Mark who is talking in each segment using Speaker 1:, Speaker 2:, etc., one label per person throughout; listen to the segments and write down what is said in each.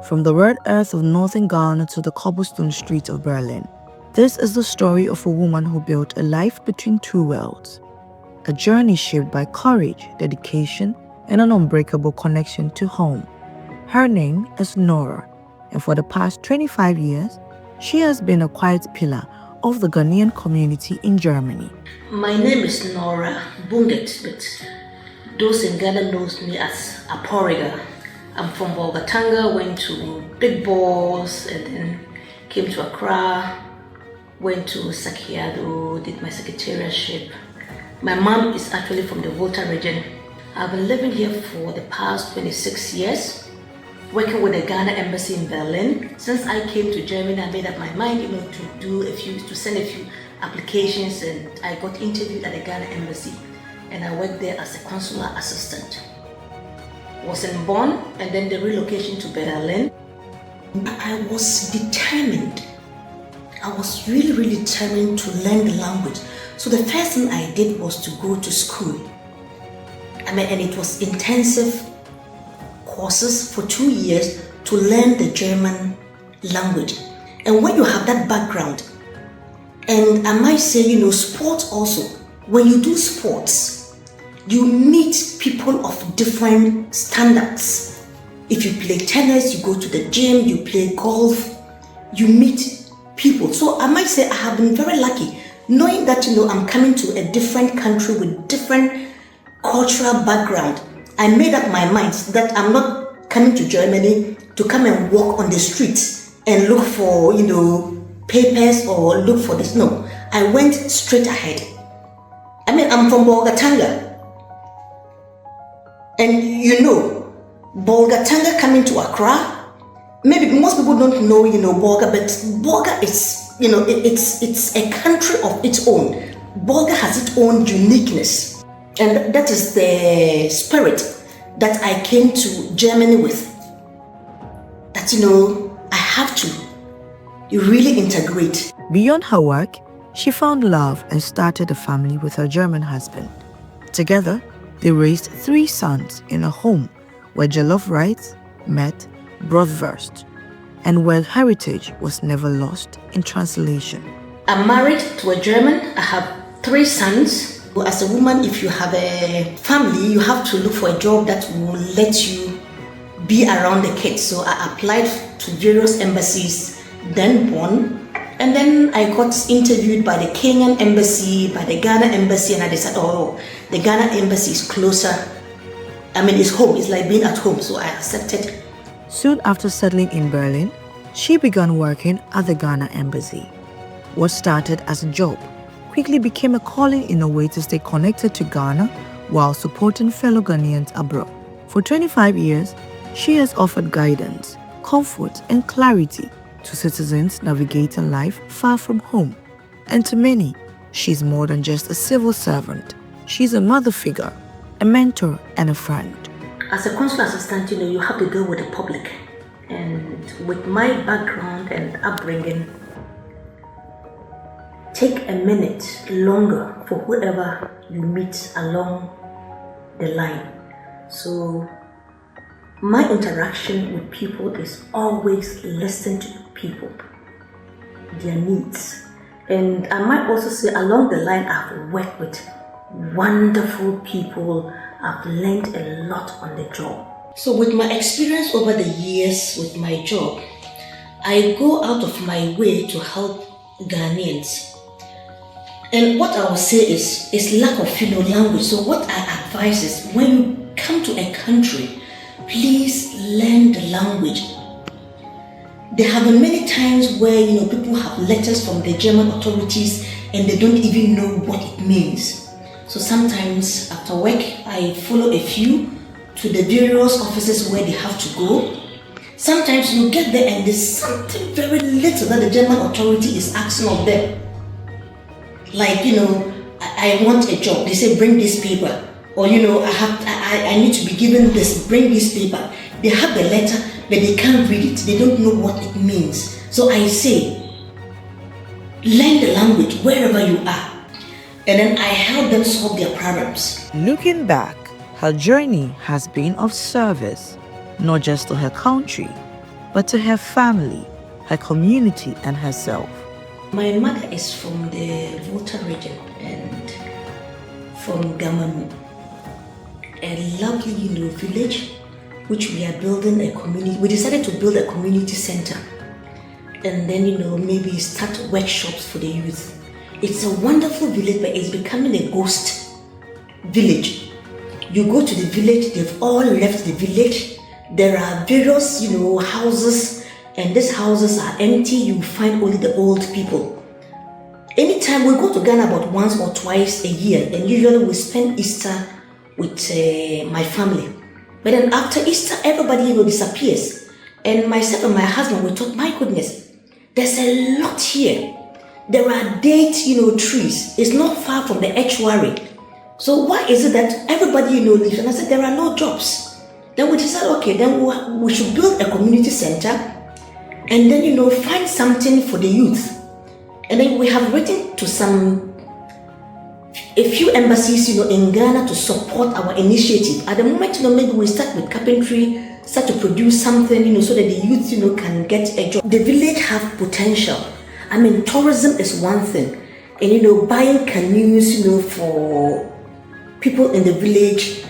Speaker 1: From the red earth of northern Ghana to the cobblestone streets of Berlin, this is the story of a woman who built a life between two worlds. A journey shaped by courage, dedication, and an unbreakable connection to home. Her name is Nora, and for the past 25 years, she has been a quiet pillar of the Ghanaian community in Germany.
Speaker 2: My name is Eleonore Bungert, but those in Ghana knows me as Aporiga. I'm from Bolgatanga, went to Big Balls, and then came to Accra, went to Sakiado, did my secretariatship. My mom is actually from the Volta region. I've been living here for the past 26 years. Working with the Ghana embassy in Berlin. Since I came to Germany, I made up my mind, to send a few applications, and I got interviewed at the Ghana embassy, and I worked there as a consular assistant. Was in Bonn, and then the relocation to Berlin. I was determined. I was really determined to learn the language. So the first thing I did was to go to school. And it was intensive courses for 2 years to learn the German language. And when you have that background, and I might say, sports also, when you do sports, you meet people of different standards. If you play tennis, you go to the gym, you play golf, you meet people. So I might say I have been very lucky, knowing that, I'm coming to a different country with different cultural background. I made up my mind that I'm not coming to Germany to come and walk on the streets and look for, papers or look for this. No, I went straight ahead. I'm from Bolgatanga. And Bolgatanga coming to Accra, maybe most people don't know, Bolga, but Bolga is, it's a country of its own. Bolga has its own uniqueness. And that is the spirit that I came to Germany with. That, I have to really integrate.
Speaker 1: Beyond her work, she found love and started a family with her German husband. Together, they raised 3 sons in a home where jollof rice met bratwurst, and where heritage was never lost in translation.
Speaker 2: I'm married to a German. I have 3 sons. As a woman, if you have a family, you have to look for a job that will let you be around the kids. So I applied to various embassies, then Bonn, and then I got interviewed by the Kenyan embassy, by the Ghana embassy, and I decided, the Ghana embassy is closer. It's home, it's like being at home, so I accepted.
Speaker 1: Soon after settling in Berlin, she began working at the Ghana embassy. What started as a job quickly became a calling in a way to stay connected to Ghana while supporting fellow Ghanaians abroad. For 25 years, she has offered guidance, comfort, and clarity to citizens navigating life far from home. And to many, she's more than just a civil servant. She's a mother figure, a mentor, and a friend.
Speaker 2: As a consular assistant, you have to deal with the public. And with my background and upbringing, take a minute longer for whoever you meet along the line. So my interaction with people is always listen to people, their needs. And I might also say along the line, I've worked with wonderful people. I've learned a lot on the job. So with my experience over the years with my job, I go out of my way to help Ghanaians. And what I will say is lack of language. So what I advise is when you come to a country, please learn the language. There have been many times where people have letters from the German authorities and they don't even know what it means. So sometimes after work, I follow a few to the various offices where they have to go. Sometimes you get there and there's something very little that the German authority is asking of them. Like, I want a job. They say, bring this paper. Or, I need to be given this, bring this paper. They have the letter, but they can't read it. They don't know what it means. So I say, learn the language wherever you are. And then I help them solve their problems.
Speaker 1: Looking back, her journey has been of service, not just to her country, but to her family, her community, and herself.
Speaker 2: My mother is from the Volta region and from Gamanu, a lovely, village, which we are building a community. We decided to build a community center, and then, maybe start workshops for the youth. It's a wonderful village, but it's becoming a ghost village. You go to the village, they've all left the village. There are various, houses, and these houses are empty. You find only the old people. Anytime we go to Ghana about once or twice a year, and usually we spend Easter with my family. But then after Easter, everybody, disappears. And myself and my husband, we thought, my goodness, there's a lot here. There are date, trees. It's not far from the estuary. So why is it that everybody, leaves? And I said, there are no jobs. Then we decided, okay, then we should build a community center and then, find something for the youth. And then we have written to a few embassies, in Ghana to support our initiative. At the moment, maybe we start with carpentry, start to produce something, so that the youth, can get a job. The village have potential. Tourism is one thing. And, buying canoes, for people in the village,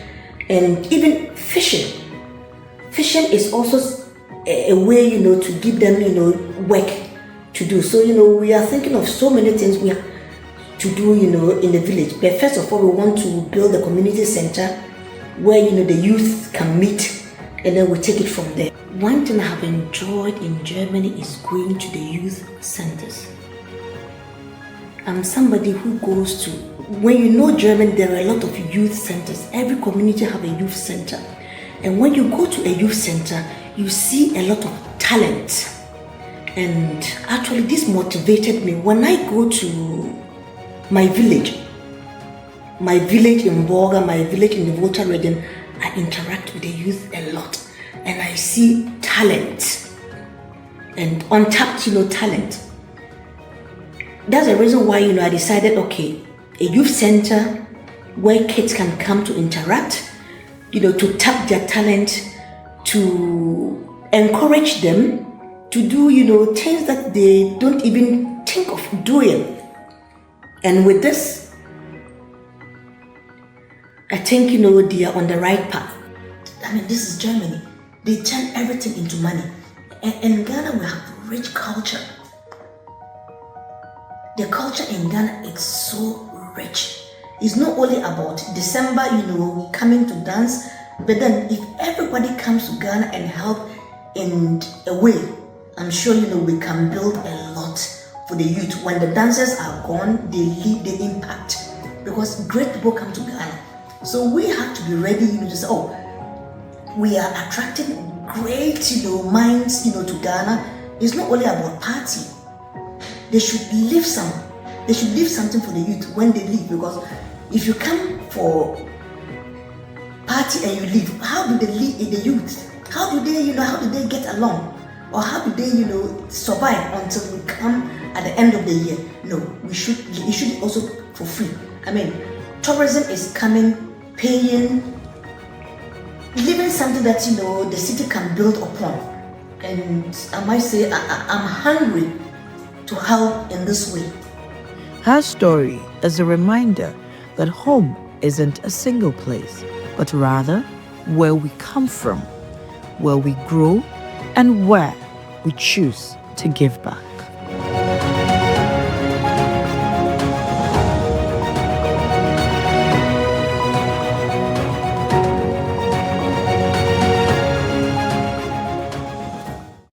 Speaker 2: and even fishing. Fishing is also a way, to give them, work to do. So, we are thinking of so many things we have to do, in the village. But first of all, we want to build a community center where, the youth can meet, and then we take it from there. One thing I have enjoyed in Germany is going to the youth centers. I'm somebody who goes to, when you know German, there are a lot of youth centers. Every community have a youth center. And when you go to a youth center, you see a lot of talent. And actually this motivated me. When I go to my village in Bolga, my village in the Volta region, I interact with the youth a lot. And I see talent and untapped, talent. That's the reason why, I decided, okay, a youth center where kids can come to interact, to tap their talent, to encourage them to do, things that they don't even think of doing. And with this, I think, they are on the right path. This is Germany. They turn everything into money. And in Ghana, we have rich culture. The culture in Ghana is so rich. It's not only about December, coming to dance, but then if everybody comes to Ghana and help in a way, I'm sure, we can build a lot for the youth. When the dancers are gone, they leave the impact because great people come to Ghana. So we have to be ready, to say, oh, we are attracting great, minds, to Ghana. It's not only about party. They should leave something for the youth when they leave, because if you come for party and you leave, how do they leave the youth? How do they get along? Or how do they, survive until we come at the end of the year? No, it should also for free. Tourism is coming, paying, living something that, the city can build upon. And I might say, I'm hungry to help in this way.
Speaker 1: Her story is a reminder that home isn't a single place, but rather where we come from, where we grow, and where we choose to give back.